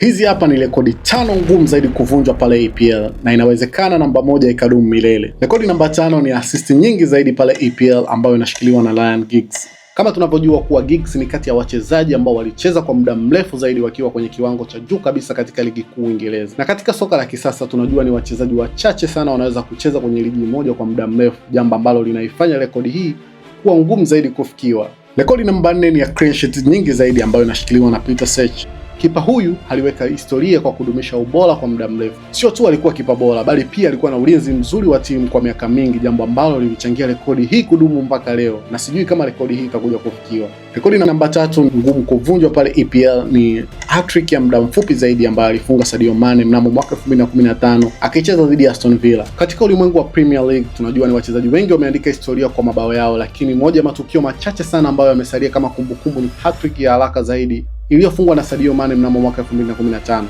Hizi hapa ni rekodi 5 ngumu zaidi kuvunjwa pale EPL na inawezekana namba 1 ikadumu milele. Rekodi namba 5 ni assist nyingi zaidi pale EPL ambayo inashikiliwa na Ryan Giggs. Kama tunavyojua kuwa Giggs ni kati ya wachezaji ambao walicheza kwa muda mrefu zaidi wakiwa kwenye kiwango cha juu kabisa katika ligi kuu Uingereza. Na katika soka la kisasa tunajua ni wachezaji wachache sana wanaweza kucheza kwenye ligi moja kwa muda mrefu, jambo ambalo linaifanya rekodi hii kuwa ngumu zaidi kufikiwa. Rekodi namba 4 ni ya clean sheet nyingi zaidi ambayo inashikiliwa na Peter Cech. Kipa huyu aliweka historia kwa kudumisha ubora kwa muda mrefu. Sio tu alikuwa kipa bora, bali pia alikuwa na ulinzi mzuri wa timu kwa miaka mingi, jambo ambalo lilichangia rekodi hii kudumu mpaka leo, na sijui kama rekodi hii itakuja kufikiwa. Rekodi namba 3 ngumu kuvunjwa pale EPL ni hat-trick ya muda mfupi zaidi ambayo alifunga Sadio Mane mnamo mwaka 2015 akicheza dhidi ya Aston Villa. Katika ulimwengu wa Premier League tunajua ni wachezaji wengi wameandika historia kwa mabao yao, lakini moja ya matukio machache sana ambayo yamesalia kama kumbukumbu ni hat-trick ya haraka zaidi iliyofungwa na Sadio Mane mnamo mwaka 2015.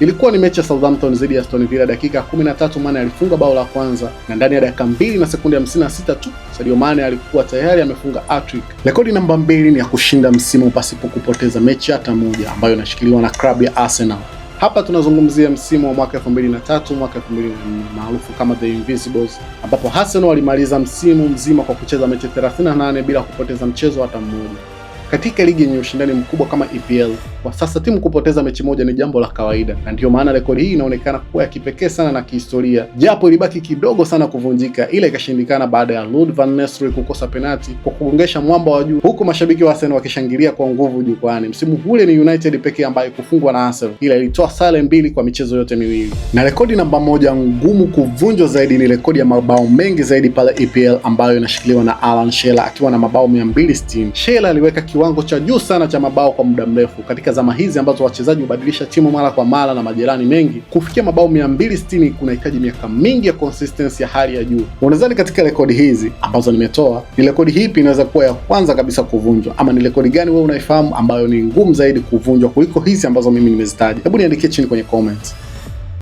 Ilikuwa ni mechi ya Southampton dhidi ya Aston Villa. Dakika 13 Mane alifunga bao la kwanza na ndani ya dakika 2 na sekunde 56 tu Sadio Mane alikuwa tayari amefunga hat-trick. Rekodi namba 2 ni ya kushinda msimu pasipo kupoteza mechi hata moja ambayo inashikiliwa na klabu ya Arsenal. Hapa tunazungumzia msimu wa mwaka 2003 mwaka 2004 maarufu kama The Invincibles, ambapo Arsenal walimaliza msimu mzima kwa kucheza mechi 38 bila kupoteza mchezo hata mmoja. Katika ligi yenye ushindani mkubwa kama EPL, kwa sasa timu kupoteza mechi moja ni jambo la kawaida, na ndio maana rekodi hii inaonekana kuwa ya kipekee sana na kihistoria, japo ilibaki kidogo sana kuvunjika, ila ikashindikana baada ya Ruud van Nistelrooy kukosa penalti kwa kugongesha mwamba wa juu, huku mashabiki wa Arsenal wakishangilia kwa nguvu jukwani. Msimu ule ni United pekee ambaye kufungwa na Arsenal, ila ilitoa sare 2 kwa michezo yote miwili. Na rekodi namba 1 ngumu kuvunjwa zaidi ni rekodi ya mabao mengi zaidi pale EPL ambayo inashikiliwa na Alan Shearer akiwa na mabao 260. Shearer aliweka kiwango cha juu sana cha mabao kwa muda mrefu. Katika zama hizi ambazo wachezaji hubadilisha timu mara kwa mara na majirani mengi, kufikia mabao 260 kunahitaji miaka mingi ya consistency ya hali ya juu. Unadhani katika rekodi hizi ambazo nimetoa, ni rekodi hipi inaweza kuwa ya kwanza kabisa kuvunjwa, ama ni rekodi gani wewe unaifahamu ambayo ni ngumu zaidi kuvunjwa kuliko hizi ambazo mimi nimezitaja? Hebu niandikie chini kwenye comments.